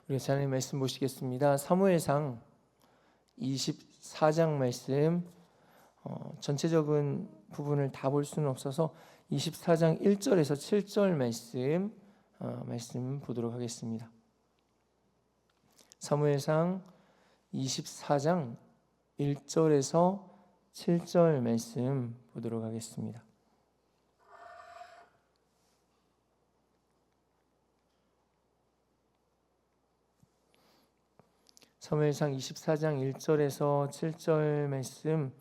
우리 하나님 말씀 보시겠습니다. 사무엘상 24장 말씀, 전체적인 부분을 다 볼 수는 없어서 24장 1절에서 7절 말씀 보도록 하겠습니다. 사무엘상 24장 1절에서 7절 말씀 보도록 하겠습니다. 사무엘상 24장 1절에서 7절 말씀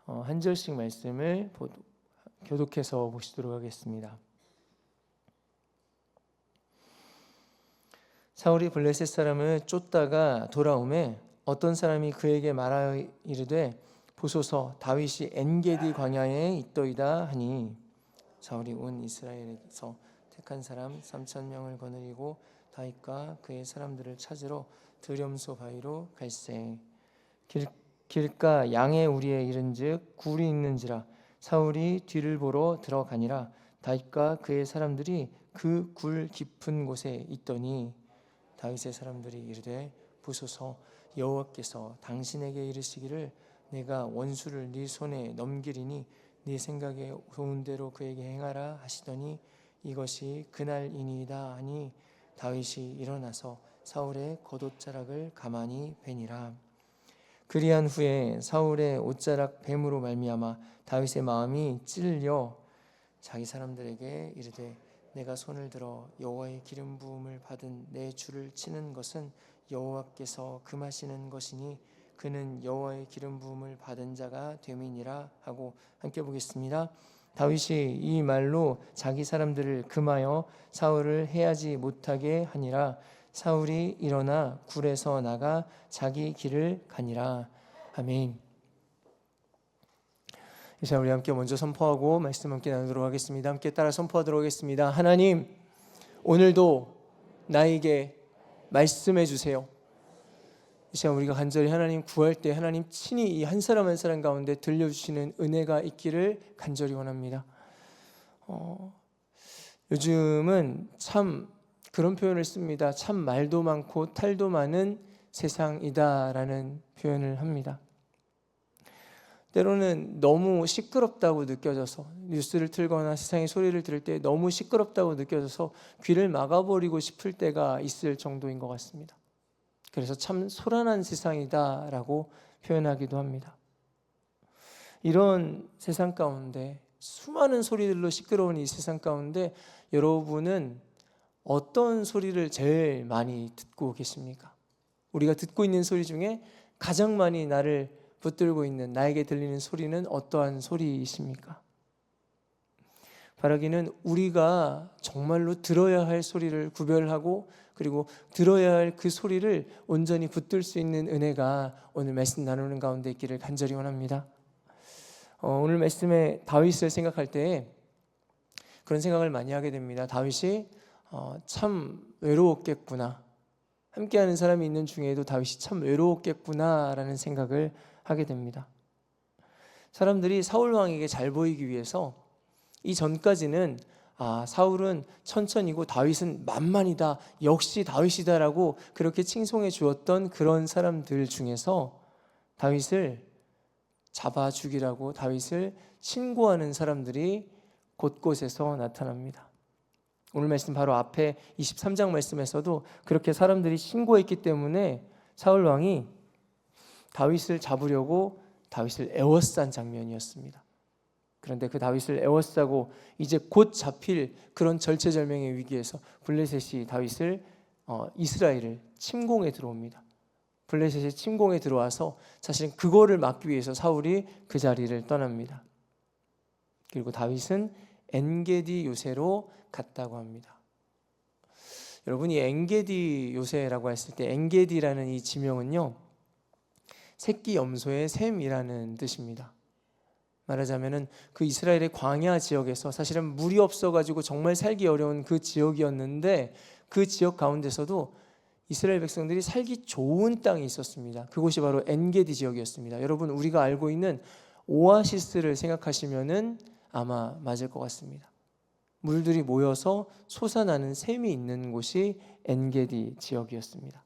한 절씩 말씀을 교독해서 보시도록 하겠습니다. 사울이 블레셋 사람을 쫓다가 돌아오매 어떤 사람이 그에게 말하여 이르되 보소서 다윗이 엔게디 광야에 있더이다 하니 사울이 온 이스라엘에서 택한 사람 3,000명을 거느리고 다윗과 그의 사람들을 찾으러 드렴소 바위로 갈새 길가 양의 우리에 이른즉 굴이 있는지라 사울이 뒤를 보러 들어가니라 다윗과 그의 사람들이 그 굴 깊은 곳에 있더니 다윗의 사람들이 이르되 보소서 여호와께서 당신에게 이르시기를 내가 원수를 네 손에 넘기리니 네 생각에 좋은 대로 그에게 행하라 하시더니 이것이 그날이니이다 하니 다윗이 일어나서 사울의 겉옷자락을 가만히 베니라. 그리한 후에 사울의 옷자락 뱀으로 말미암아 다윗의 마음이 찔려 자기 사람들에게 이르되 내가 손을 들어 여호와의 기름 부음을 받은 내 주를 치는 것은 여호와께서 금하시는 것이니 그는 여호와의 기름 부음을 받은 자가 됨이니라 하고 함께 보겠습니다. 다윗이 이 말로 자기 사람들을 금하여 사울을 해하지 못하게 하니라. 사울이 일어나 굴에서 나가 자기 길을 가니라. 아멘. 이제 우리 함께 먼저 선포하고 말씀 함께 나누도록 하겠습니다. 함께 따라 선포하도록 하겠습니다. 하나님, 오늘도 나에게 말씀해 주세요. 이 시간 우리가 간절히 하나님 구할 때 하나님 친히 이 한 사람 한 사람 가운데 들려주시는 은혜가 있기를 간절히 원합니다. 요즘은 참 그런 표현을 씁니다. 참 말도 많고 탈도 많은 세상이다라는 표현을 합니다. 때로는 너무 시끄럽다고 느껴져서 뉴스를 틀거나 세상의 소리를 들을 때 너무 시끄럽다고 느껴져서 귀를 막아버리고 싶을 때가 있을 정도인 것 같습니다. 그래서 참 소란한 세상이다라고 표현하기도 합니다. 이런 세상 가운데 수많은 소리들로 시끄러운 이 세상 가운데 여러분은 어떤 소리를 제일 많이 듣고 계십니까? 우리가 듣고 있는 소리 중에 가장 많이 나를 붙들고 있는 나에게 들리는 소리는 어떠한 소리이십니까? 바라기는 우리가 정말로 들어야 할 소리를 구별하고 그리고 들어야 할 그 소리를 온전히 붙들 수 있는 은혜가 오늘 말씀 나누는 가운데 있기를 간절히 원합니다. 오늘 말씀에 다윗을 생각할 때 그런 생각을 많이 하게 됩니다. 다윗이 참 외로웠겠구나. 함께하는 사람이 있는 중에도 다윗이 참 외로웠겠구나라는 생각을 하게 됩니다. 사람들이 사울 왕에게 잘 보이기 위해서 이 전까지는 사울은 천천히고 다윗은 만만이다, 역시 다윗이다라고 그렇게 칭송해 주었던 그런 사람들 중에서 다윗을 잡아 죽이라고 다윗을 신고하는 사람들이 곳곳에서 나타납니다. 오늘 말씀 바로 앞에 23장 말씀에서도 그렇게 사람들이 신고했기 때문에 사울 왕이 다윗을 잡으려고 다윗을 에워싼 장면이었습니다. 그런데 그 다윗을 에워싸고 이제 곧 잡힐 그런 절체절명의 위기에서 블레셋이 다윗을 이스라엘을 침공에 들어옵니다. 블레셋이 침공에 들어와서 사실은 그거를 막기 위해서 사울이 그 자리를 떠납니다. 그리고 다윗은 엔게디 요새로 갔다고 합니다. 여러분이 엔게디 요새라고 했을 때 엔게디라는 이 지명은요, 새끼 염소의 샘이라는 뜻입니다. 말하자면은 그 이스라엘의 광야 지역에서 사실은 물이 없어가지고 정말 살기 어려운 그 지역이었는데 그 지역 가운데서도 이스라엘 백성들이 살기 좋은 땅이 있었습니다. 그곳이 바로 엔게디 지역이었습니다. 여러분, 우리가 알고 있는 오아시스를 생각하시면은 아마 맞을 것 같습니다. 물들이 모여서 솟아나는 샘이 있는 곳이 엔게디 지역이었습니다.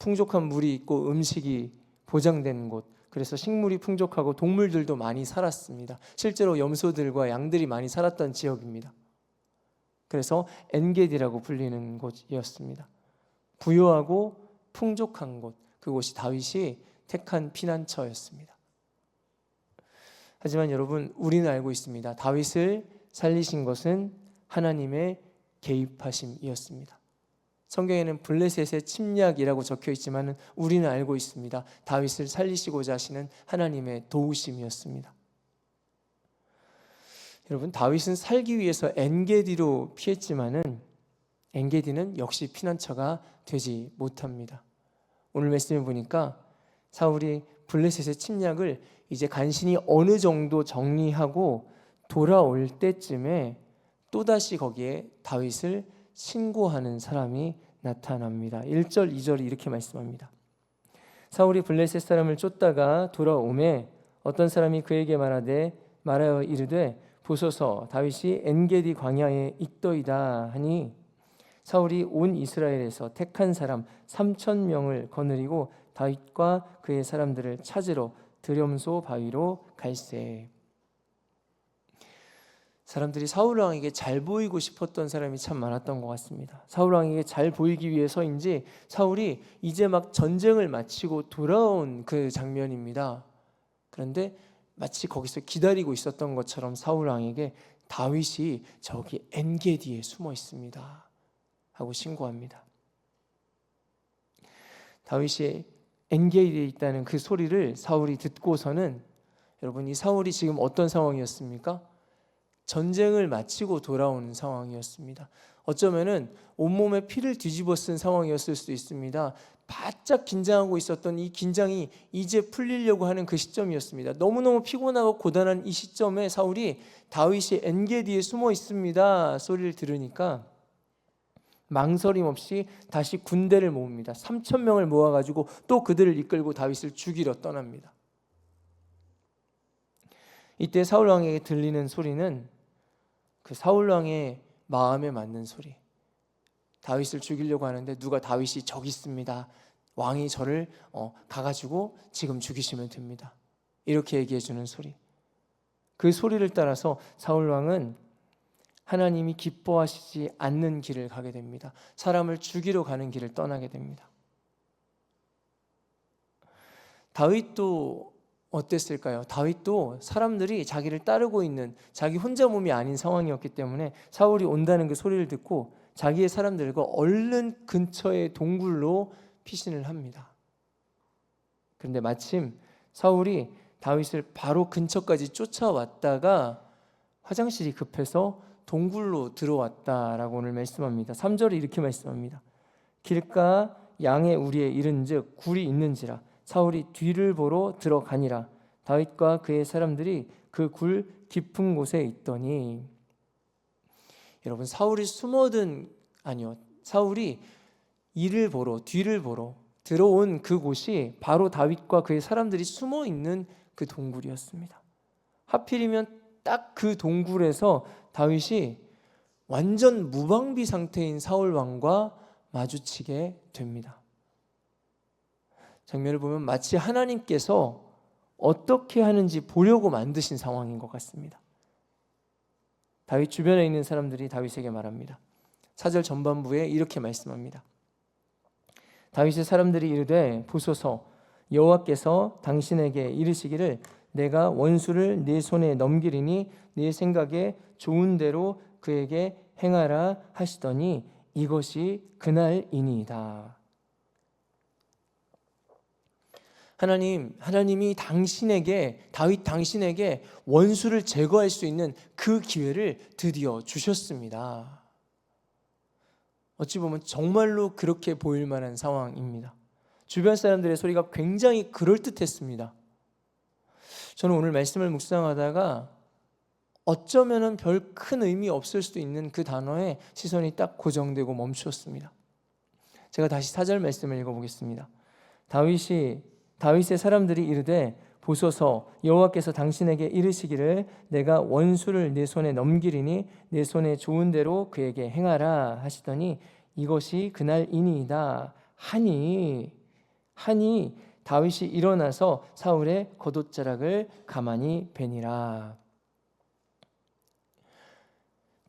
풍족한 물이 있고 음식이 보장된 곳, 그래서 식물이 풍족하고 동물들도 많이 살았습니다. 실제로 염소들과 양들이 많이 살았던 지역입니다. 그래서 엔게디라고 불리는 곳이었습니다. 부유하고 풍족한 곳, 그곳이 다윗이 택한 피난처였습니다. 하지만 여러분, 우리는 알고 있습니다. 다윗을 살리신 것은 하나님의 개입하심이었습니다. 성경에는 블레셋의 침략이라고 적혀 있지만 우리는 알고 있습니다. 다윗을 살리시고자 하시는 하나님의 도우심이었습니다. 여러분, 다윗은 살기 위해서 엔게디로 피했지만은 엔게디는 역시 피난처가 되지 못합니다. 오늘 말씀을 보니까 사울이 블레셋의 침략을 이제 간신히 어느 정도 정리하고 돌아올 때쯤에 또다시 거기에 다윗을 신고하는 사람이 나타납니다. 1절, 2절이 이렇게 말씀합니다. 사울이 블레셋 사람을 쫓다가 돌아오매 어떤 사람이 그에게 말하여 이르되 보소서 다윗이 엔게디 광야에 있더이다 하니 사울이 온 이스라엘에서 택한 사람 3,000명을 거느리고 다윗과 그의 사람들을 찾으러 드렴소 바위로 갈새. 사람들이 사울 왕에게 잘 보이고 싶었던 사람이 참 많았던 것 같습니다. 사울 왕에게 잘 보이기 위해서인지 사울이 이제 막 전쟁을 마치고 돌아온 그 장면입니다. 그런데 마치 거기서 기다리고 있었던 것처럼 사울 왕에게 다윗이 저기 엔게디에 숨어 있습니다 하고 신고합니다. 다윗이 엔게디에 있다는 그 소리를 사울이 듣고서는, 여러분, 이 사울이 지금 어떤 상황이었습니까? 전쟁을 마치고 돌아오는 상황이었습니다. 어쩌면은 온몸에 피를 뒤집어 쓴 상황이었을 수도 있습니다. 바짝 긴장하고 있었던 이 긴장이 이제 풀리려고 하는 그 시점이었습니다. 너무너무 피곤하고 고단한 이 시점에 사울이 다윗이 엔게디에 숨어 있습니다 소리를 들으니까 망설임 없이 다시 군대를 모읍니다. 3,000명을 모아가지고 또 그들을 이끌고 다윗을 죽이러 떠납니다. 이때 사울 왕에게 들리는 소리는 그 사울 왕의 마음에 맞는 소리. 다윗을 죽이려고 하는데 누가 다윗이 저기 있습니다. 왕이 저를 가가지고 지금 죽이시면 됩니다. 이렇게 얘기해 주는 소리. 그 소리를 따라서 사울 왕은 하나님이 기뻐하시지 않는 길을 가게 됩니다. 사람을 죽이러 가는 길을 떠나게 됩니다. 다윗도 어땠을까요? 다윗도 사람들이 자기를 따르고 있는 자기 혼자 몸이 아닌 상황이었기 때문에 사울이 온다는 그 소리를 듣고 자기의 사람들과 얼른 근처의 동굴로 피신을 합니다. 그런데 마침 사울이 다윗을 바로 근처까지 쫓아왔다가 화장실이 급해서 동굴로 들어왔다라고 오늘 말씀합니다. 3절에 이렇게 말씀합니다. 길가 양의 우리에 이른즉 굴이 있는지라 사울이 뒤를 보러 들어가니라. 다윗과 그의 사람들이 그 굴 깊은 곳에 있더니. 여러분, 사울이 뒤를 보러 들어온 그곳이 바로 다윗과 그의 사람들이 숨어 있는 그 동굴이었습니다. 하필이면 딱 그 동굴에서 다윗이 완전 무방비 상태인 사울 왕과 마주치게 됩니다. 장면을 보면 마치 하나님께서 어떻게 하는지 보려고 만드신 상황인 것 같습니다. 다윗 주변에 있는 사람들이 다윗에게 말합니다. 4절 전반부에 이렇게 말씀합니다. 다윗의 사람들이 이르되 보소서 여호와께서 당신에게 이르시기를 내가 원수를 네 손에 넘기리니 네 생각에 좋은 대로 그에게 행하라 하시더니 이것이 그날이니이다. 하나님이 다윗 당신에게 원수를 제거할 수 있는 그 기회를 드디어 주셨습니다. 어찌 보면 정말로 그렇게 보일 만한 상황입니다. 주변 사람들의 소리가 굉장히 그럴듯했습니다. 저는 오늘 말씀을 묵상하다가 어쩌면은 별 큰 의미 없을 수도 있는 그 단어에 시선이 딱 고정되고 멈추었습니다. 제가 다시 4절 말씀을 읽어보겠습니다. 다윗의 사람들이 이르되 보소서 여호와께서 당신에게 이르시기를 내가 원수를 내 손에 넘기리니 내 손에 좋은 대로 그에게 행하라 하시더니 이것이 그날이니이다 하니. 하니 다윗이 일어나서 사울의 겉옷자락을 가만히 베니라.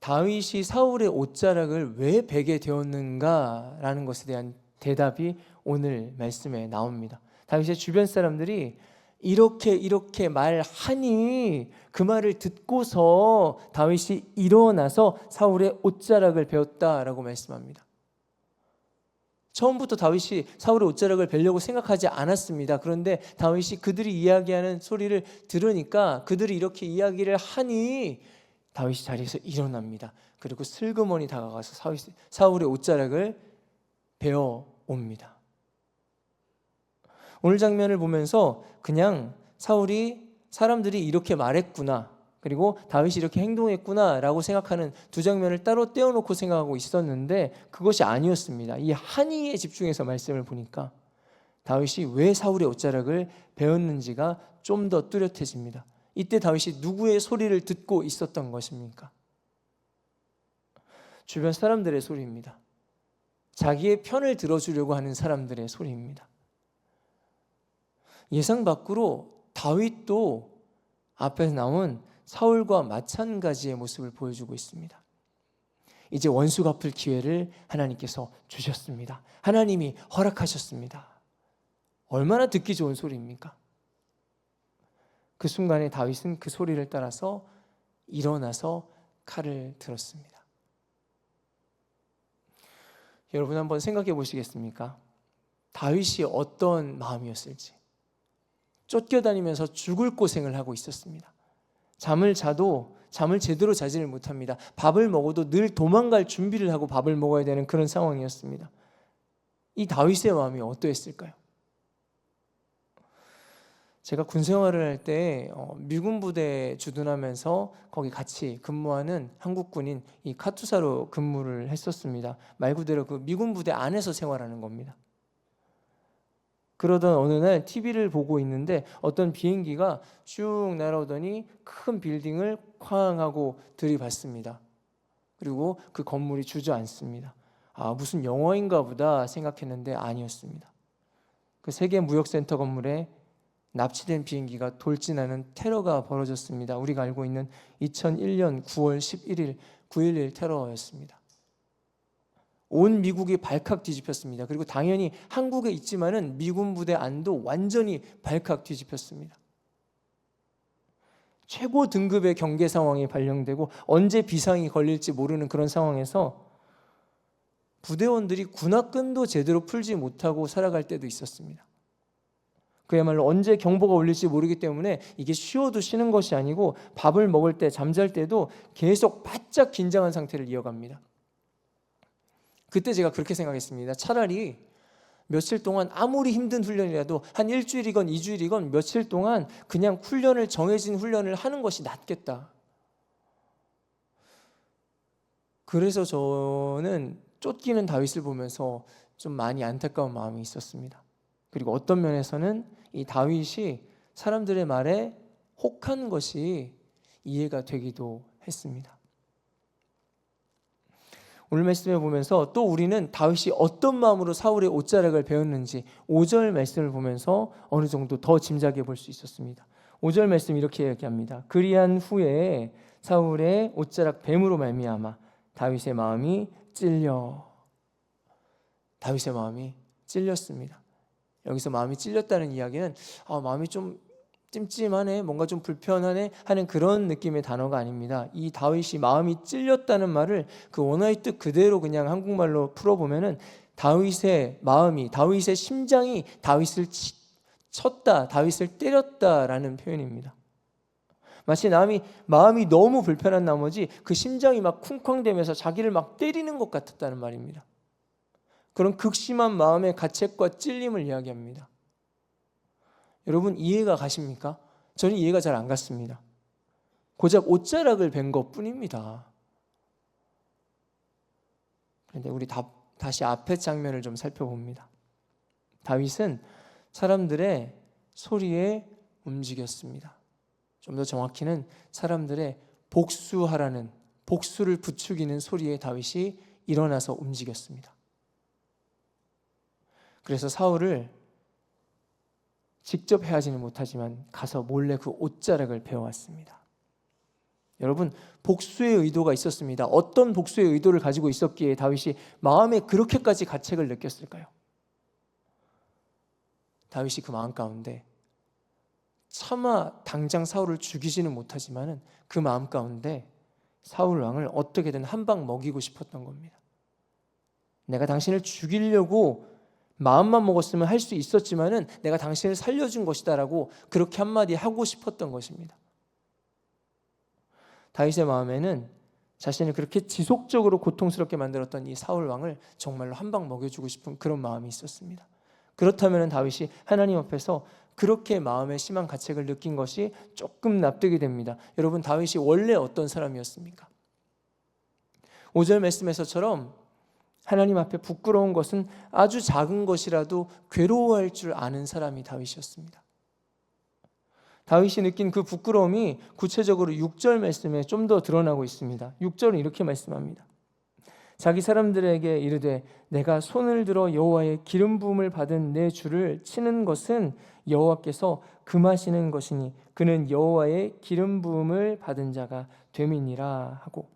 다윗이 사울의 옷자락을 왜 베게 되었는가라는 것에 대한 대답이 오늘 말씀에 나옵니다. 다윗의 주변 사람들이 이렇게 말하니 그 말을 듣고서 다윗이 일어나서 사울의 옷자락을 베었다라고 말씀합니다. 처음부터 다윗이 사울의 옷자락을 베려고 생각하지 않았습니다. 그런데 다윗이 그들이 이야기하는 소리를 들으니까 그들이 이렇게 이야기를 하니 다윗이 자리에서 일어납니다. 그리고 슬그머니 다가가서 사울의 옷자락을 베어 옵니다. 오늘 장면을 보면서 그냥 사람들이 이렇게 말했구나, 그리고 다윗이 이렇게 행동했구나 라고 생각하는 두 장면을 따로 떼어놓고 생각하고 있었는데 그것이 아니었습니다. 이 한이에 집중해서 말씀을 보니까 다윗이 왜 사울의 옷자락을 베었는지가 좀 더 뚜렷해집니다. 이때 다윗이 누구의 소리를 듣고 있었던 것입니까? 주변 사람들의 소리입니다. 자기의 편을 들어주려고 하는 사람들의 소리입니다. 예상 밖으로 다윗도 앞에서 나온 사울과 마찬가지의 모습을 보여주고 있습니다. 이제 원수 갚을 기회를 하나님께서 주셨습니다. 하나님이 허락하셨습니다. 얼마나 듣기 좋은 소리입니까? 그 순간에 다윗은 그 소리를 따라서 일어나서 칼을 들었습니다. 여러분 한번 생각해 보시겠습니까? 다윗이 어떤 마음이었을지. 쫓겨다니면서 죽을 고생을 하고 있었습니다. 잠을 자도 잠을 제대로 자지를 못합니다. 밥을 먹어도 늘 도망갈 준비를 하고 밥을 먹어야 되는 그런 상황이었습니다. 이 다윗의 마음이 어떠했을까요? 제가 군 생활을 할 때 미군 부대에 주둔하면서 거기 같이 근무하는 한국군인 이 카투사로 근무를 했었습니다. 말 그대로 그 미군 부대 안에서 생활하는 겁니다. 그러던 어느 날 TV를 보고 있는데 어떤 비행기가 쭉 날아오더니 큰 빌딩을 쾅 하고 들이받습니다. 그리고 그 건물이 주저앉습니다. 무슨 영화인가 보다 생각했는데 아니었습니다. 그 세계 무역센터 건물에 납치된 비행기가 돌진하는 테러가 벌어졌습니다. 우리가 알고 있는 2001년 9월 11일 9.11 테러였습니다. 온 미국이 발칵 뒤집혔습니다. 그리고 당연히 한국에 있지만은 미군 부대 안도 완전히 발칵 뒤집혔습니다. 최고 등급의 경계 상황이 발령되고 언제 비상이 걸릴지 모르는 그런 상황에서 부대원들이 군화끈도 제대로 풀지 못하고 살아갈 때도 있었습니다. 그야말로 언제 경보가 울릴지 모르기 때문에 이게 쉬어도 쉬는 것이 아니고 밥을 먹을 때 잠잘 때도 계속 바짝 긴장한 상태를 이어갑니다. 그때 제가 그렇게 생각했습니다. 차라리 며칠 동안 아무리 힘든 훈련이라도 한 일주일이건 2주일이건 며칠 동안 그냥 정해진 훈련을 하는 것이 낫겠다. 그래서 저는 쫓기는 다윗을 보면서 좀 많이 안타까운 마음이 있었습니다. 그리고 어떤 면에서는 이 다윗이 사람들의 말에 혹한 것이 이해가 되기도 했습니다. 오늘 말씀을 보면서 또 우리는 다윗이 어떤 마음으로 사울의 옷자락을 베었는지 5절 말씀을 보면서 어느 정도 더 짐작해 볼 수 있었습니다. 5절 말씀 이렇게 얘기합니다. 그리한 후에 사울의 옷자락 뱀으로 말미암아 다윗의 마음이 찔렸습니다. 여기서 마음이 찔렸다는 이야기는 마음이 좀 찜찜하네, 뭔가 좀 불편하네 하는 그런 느낌의 단어가 아닙니다. 이 다윗이 마음이 찔렸다는 말을 그 원어의 뜻 그대로 그냥 한국말로 풀어보면은 다윗의 마음이, 다윗의 심장이 다윗을 쳤다, 다윗을 때렸다라는 표현입니다. 마치 마음이 너무 불편한 나머지 그 심장이 막 쿵쾅대면서 자기를 막 때리는 것 같았다는 말입니다. 그런 극심한 마음의 가책과 찔림을 이야기합니다. 여러분 이해가 가십니까? 저는 이해가 잘 안 갔습니다. 고작 옷자락을 벤 것뿐입니다. 그런데 우리 다시 앞의 장면을 좀 살펴봅니다. 다윗은 사람들의 소리에 움직였습니다. 좀 더 정확히는 사람들의 복수를 부추기는 소리에 다윗이 일어나서 움직였습니다. 그래서 사울을 직접 해하지는 못하지만 가서 몰래 그 옷자락을 베어왔습니다. 여러분, 복수의 의도가 있었습니다. 어떤 복수의 의도를 가지고 있었기에 다윗이 마음에 그렇게까지 가책을 느꼈을까요? 다윗이 그 마음 가운데 차마 당장 사울을 죽이지는 못하지만 그 마음 가운데 사울 왕을 어떻게든 한 방 먹이고 싶었던 겁니다. 내가 당신을 죽이려고 마음만 먹었으면 할 수 있었지만은 내가 당신을 살려준 것이다 라고 그렇게 한마디 하고 싶었던 것입니다. 다윗의 마음에는 자신을 그렇게 지속적으로 고통스럽게 만들었던 이 사울 왕을 정말로 한 방 먹여주고 싶은 그런 마음이 있었습니다. 그렇다면 다윗이 하나님 앞에서 그렇게 마음에 심한 가책을 느낀 것이 조금 납득이 됩니다. 여러분, 다윗이 원래 어떤 사람이었습니까? 5절 말씀에서처럼 하나님 앞에 부끄러운 것은 아주 작은 것이라도 괴로워할 줄 아는 사람이 다윗이었습니다. 다윗이 느낀 그 부끄러움이 구체적으로 6절 말씀에 좀 더 드러나고 있습니다. 6절은 이렇게 말씀합니다. 자기 사람들에게 이르되 내가 손을 들어 여호와의 기름 부음을 받은 내 주를 치는 것은 여호와께서 금하시는 것이니 그는 여호와의 기름 부음을 받은 자가 됨이니라 하고,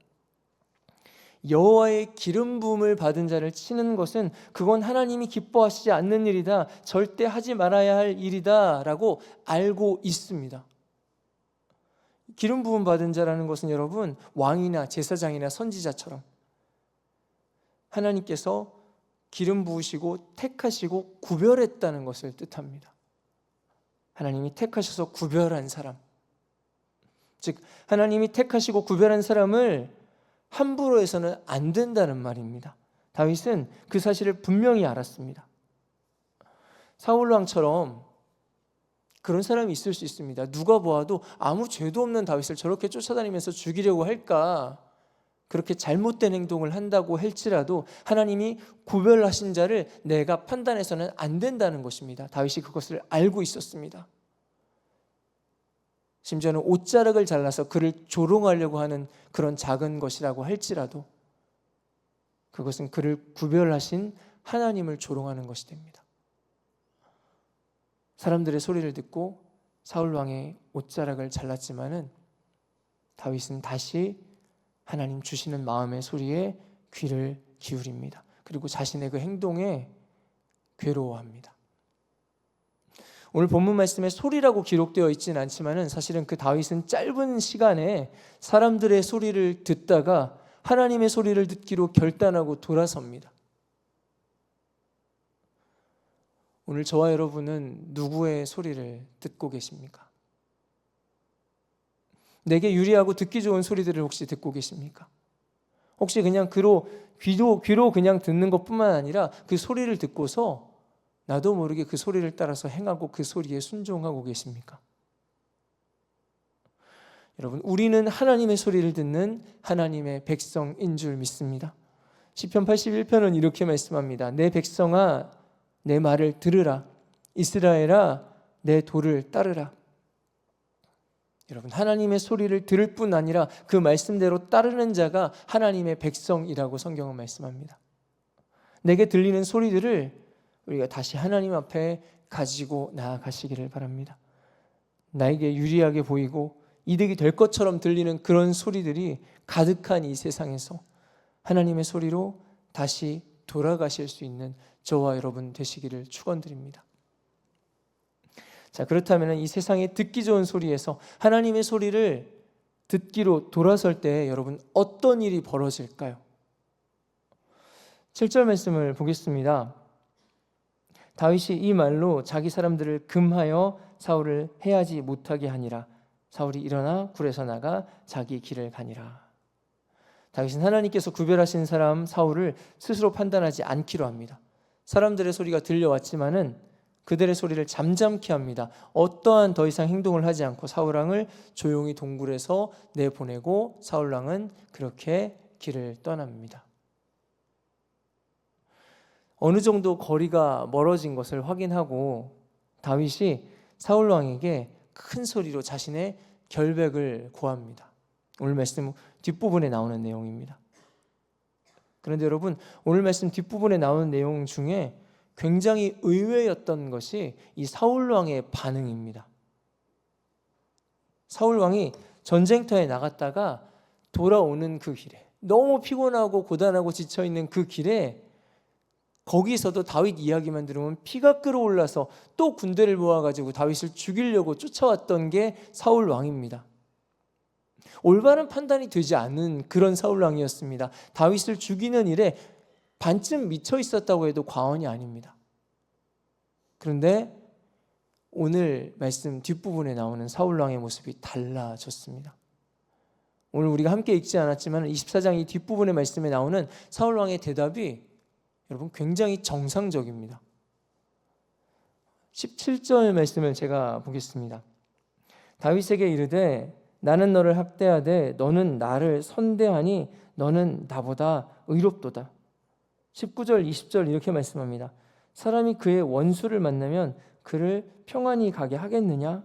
여호와의 기름 부음을 받은 자를 치는 것은 그건 하나님이 기뻐하시지 않는 일이다, 절대 하지 말아야 할 일이다 라고 알고 있습니다. 기름 부음 받은 자라는 것은 여러분, 왕이나 제사장이나 선지자처럼 하나님께서 기름 부으시고 택하시고 구별했다는 것을 뜻합니다. 하나님이 택하셔서 구별한 사람, 즉 하나님이 택하시고 구별한 사람을 함부로 해서는 안 된다는 말입니다. 다윗은 그 사실을 분명히 알았습니다. 사울 왕처럼 그런 사람이 있을 수 있습니다. 누가 보아도 아무 죄도 없는 다윗을 저렇게 쫓아다니면서 죽이려고 할까? 그렇게 잘못된 행동을 한다고 할지라도 하나님이 구별하신 자를 내가 판단해서는 안 된다는 것입니다. 다윗이 그것을 알고 있었습니다. 심지어는 옷자락을 잘라서 그를 조롱하려고 하는 그런 작은 것이라고 할지라도 그것은 그를 구별하신 하나님을 조롱하는 것이 됩니다. 사람들의 소리를 듣고 사울 왕의 옷자락을 잘랐지만은 다윗은 다시 하나님 주시는 마음의 소리에 귀를 기울입니다. 그리고 자신의 그 행동에 괴로워합니다. 오늘 본문 말씀에 소리라고 기록되어 있지는 않지만은 사실은 그 다윗은 짧은 시간에 사람들의 소리를 듣다가 하나님의 소리를 듣기로 결단하고 돌아섭니다. 오늘 저와 여러분은 누구의 소리를 듣고 계십니까? 내게 유리하고 듣기 좋은 소리들을 혹시 듣고 계십니까? 혹시 그냥 귀로 그냥 듣는 것뿐만 아니라 그 소리를 듣고서 나도 모르게 그 소리를 따라서 행하고 그 소리에 순종하고 계십니까? 여러분, 우리는 하나님의 소리를 듣는 하나님의 백성인 줄 믿습니다. 시편 81편은 이렇게 말씀합니다. 내 백성아, 내 말을 들으라. 이스라엘아, 내 도를 따르라. 여러분, 하나님의 소리를 들을 뿐 아니라 그 말씀대로 따르는 자가 하나님의 백성이라고 성경은 말씀합니다. 내게 들리는 소리들을 우리가 다시 하나님 앞에 가지고 나아가시기를 바랍니다. 나에게 유리하게 보이고 이득이 될 것처럼 들리는 그런 소리들이 가득한 이 세상에서 하나님의 소리로 다시 돌아가실 수 있는 저와 여러분 되시기를 축원드립니다. 자, 그렇다면 이 세상에 듣기 좋은 소리에서 하나님의 소리를 듣기로 돌아설 때 여러분 어떤 일이 벌어질까요? 7절 말씀을 보겠습니다. 다윗이 이 말로 자기 사람들을 금하여 사울을 해하지 못하게 하니라. 사울이 일어나 굴에서 나가 자기 길을 가니라. 다윗은 하나님께서 구별하신 사람 사울을 스스로 판단하지 않기로 합니다. 사람들의 소리가 들려왔지만은 그들의 소리를 잠잠케 합니다. 어떠한 더 이상 행동을 하지 않고 사울 왕을 조용히 동굴에서 내보내고 사울 왕은 그렇게 길을 떠납니다. 어느 정도 거리가 멀어진 것을 확인하고 다윗이 사울 왕에게 큰 소리로 자신의 결백을 고합니다. 오늘 말씀 뒷부분에 나오는 내용입니다. 그런데 여러분, 오늘 말씀 뒷부분에 나오는 내용 중에 굉장히 의외였던 것이 이 사울 왕의 반응입니다. 사울 왕이 전쟁터에 나갔다가 돌아오는 그 길에, 너무 피곤하고 고단하고 지쳐있는 그 길에 거기서도 다윗 이야기만 들으면 피가 끓어올라서 또 군대를 모아가지고 다윗을 죽이려고 쫓아왔던 게 사울 왕입니다. 올바른 판단이 되지 않은 그런 사울 왕이었습니다. 다윗을 죽이는 일에 반쯤 미쳐 있었다고 해도 과언이 아닙니다. 그런데 오늘 말씀 뒷부분에 나오는 사울 왕의 모습이 달라졌습니다. 오늘 우리가 함께 읽지 않았지만 24장 이 뒷부분의 말씀에 나오는 사울 왕의 대답이 여러분 굉장히 정상적입니다. 17절 말씀을 제가 보겠습니다. 다윗에게 이르되 나는 너를 학대하되 너는 나를 선대하니 너는 나보다 의롭도다. 19절 20절 이렇게 말씀합니다. 사람이 그의 원수를 만나면 그를 평안히 가게 하겠느냐?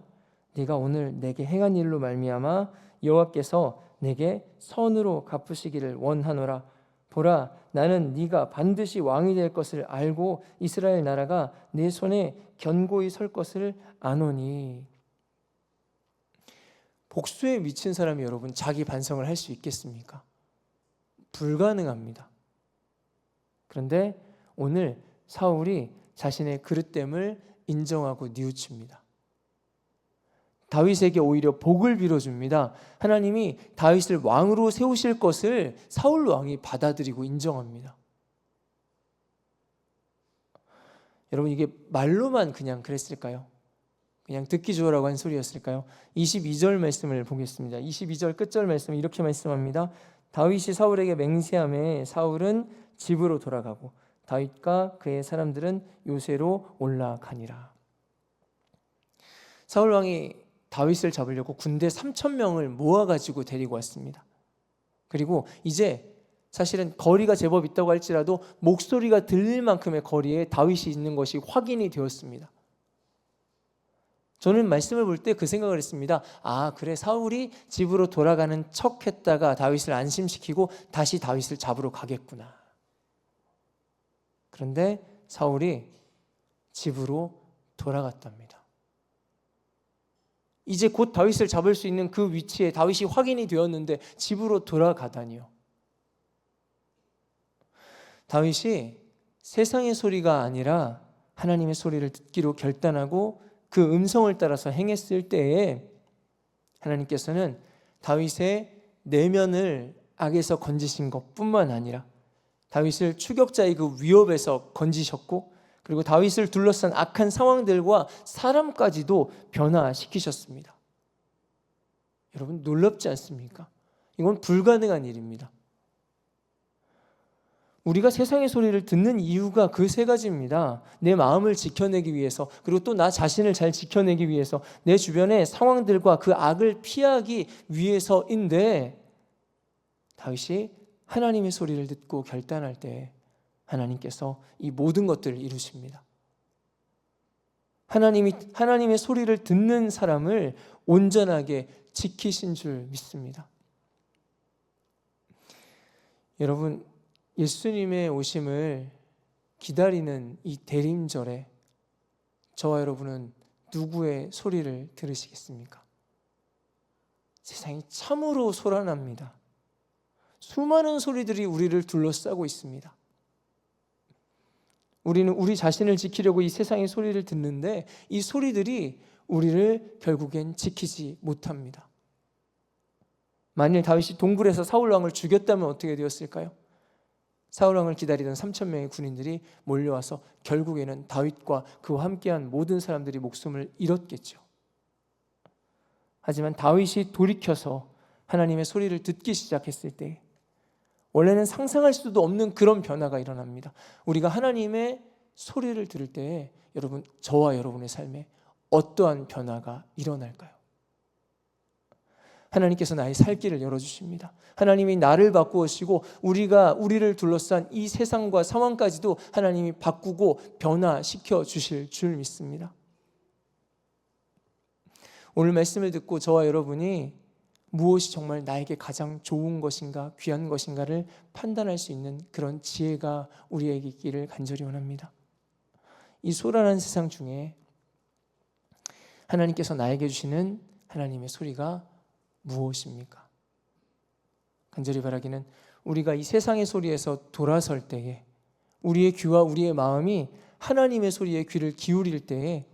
네가 오늘 내게 행한 일로 말미암아 여호와께서 내게 선으로 갚으시기를 원하노라. 보라, 나는 네가 반드시 왕이 될 것을 알고 이스라엘 나라가 내 손에 견고히 설 것을 아노니. 복수에 미친 사람이 여러분 자기 반성을 할 수 있겠습니까? 불가능합니다. 그런데 오늘 사울이 자신의 그릇됨을 인정하고 뉘우칩니다. 다윗에게 오히려 복을 빌어줍니다. 하나님이 다윗을 왕으로 세우실 것을 사울 왕이 받아들이고 인정합니다. 여러분 이게 말로만 그냥 그랬을까요? 그냥 듣기 좋으라고 한 소리였을까요? 22절 말씀을 보겠습니다. 22절 끝절 말씀 이렇게 말씀합니다. 다윗이 사울에게 맹세하매 사울은 집으로 돌아가고 다윗과 그의 사람들은 요새로 올라가니라. 사울 왕이 다윗을 잡으려고 군대 3,000명을 모아가지고 데리고 왔습니다. 그리고 이제 사실은 거리가 제법 있다고 할지라도 목소리가 들릴 만큼의 거리에 다윗이 있는 것이 확인이 되었습니다. 저는 말씀을 볼 때 그 생각을 했습니다. 아, 그래, 사울이 집으로 돌아가는 척 했다가 다윗을 안심시키고 다시 다윗을 잡으러 가겠구나. 그런데 사울이 집으로 돌아갔답니다. 이제 곧 다윗을 잡을 수 있는 그 위치에 다윗이 확인이 되었는데 집으로 돌아가다니요. 다윗이 세상의 소리가 아니라 하나님의 소리를 듣기로 결단하고 그 음성을 따라서 행했을 때에 하나님께서는 다윗의 내면을 악에서 건지신 것뿐만 아니라 다윗을 추격자의 그 위협에서 건지셨고, 그리고 다윗을 둘러싼 악한 상황들과 사람까지도 변화시키셨습니다. 여러분 놀랍지 않습니까? 이건 불가능한 일입니다. 우리가 세상의 소리를 듣는 이유가 그 세 가지입니다. 내 마음을 지켜내기 위해서, 그리고 또 나 자신을 잘 지켜내기 위해서, 내 주변의 상황들과 그 악을 피하기 위해서인데, 다윗이 하나님의 소리를 듣고 결단할 때 하나님께서 이 모든 것들을 이루십니다. 하나님의 소리를 듣는 사람을 온전하게 지키신 줄 믿습니다. 여러분, 예수님의 오심을 기다리는 이 대림절에 저와 여러분은 누구의 소리를 들으시겠습니까? 세상이 참으로 소란합니다. 수많은 소리들이 우리를 둘러싸고 있습니다. 우리는 우리 자신을 지키려고 이 세상의 소리를 듣는데 이 소리들이 우리를 결국엔 지키지 못합니다. 만일 다윗이 동굴에서 사울 왕을 죽였다면 어떻게 되었을까요? 사울 왕을 기다리던 3,000명의 군인들이 몰려와서 결국에는 다윗과 그와 함께한 모든 사람들이 목숨을 잃었겠죠. 하지만 다윗이 돌이켜서 하나님의 소리를 듣기 시작했을 때 원래는 상상할 수도 없는 그런 변화가 일어납니다. 우리가 하나님의 소리를 들을 때에 여러분, 저와 여러분의 삶에 어떠한 변화가 일어날까요? 하나님께서 나의 살 길을 열어주십니다. 하나님이 나를 바꾸시고 우리를 둘러싼 이 세상과 상황까지도 하나님이 바꾸고 변화시켜 주실 줄 믿습니다. 오늘 말씀을 듣고 저와 여러분이 무엇이 정말 나에게 가장 좋은 것인가, 귀한 것인가를 판단할 수 있는 그런 지혜가 우리에게 있기를 간절히 원합니다. 이 소란한 세상 중에 하나님께서 나에게 주시는 하나님의 소리가 무엇입니까? 간절히 바라기는 우리가 이 세상의 소리에서 돌아설 때에 우리의 귀와 우리의 마음이 하나님의 소리에 귀를 기울일 때에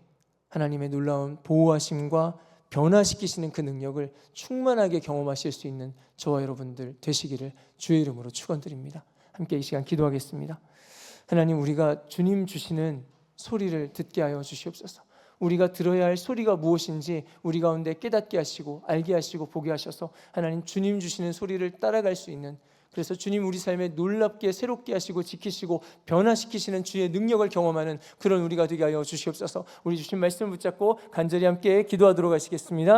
하나님의 놀라운 보호하심과 변화시키시는 그 능력을 충만하게 경험하실 수 있는 저와 여러분들 되시기를 주의 이름으로 축원드립니다. 함께 이 시간 기도하겠습니다. 하나님, 우리가 주님 주시는 소리를 듣게 하여 주시옵소서. 우리가 들어야 할 소리가 무엇인지 우리 가운데 깨닫게 하시고 알게 하시고 보게 하셔서 하나님, 주님 주시는 소리를 따라갈 수 있는, 그래서 주님 우리 삶에 놀랍게 새롭게 하시고 지키시고 변화시키시는 주의 능력을 경험하는 그런 우리가 되게 하여 주시옵소서. 우리 주신 말씀을 붙잡고 간절히 함께 기도하도록 하시겠습니다.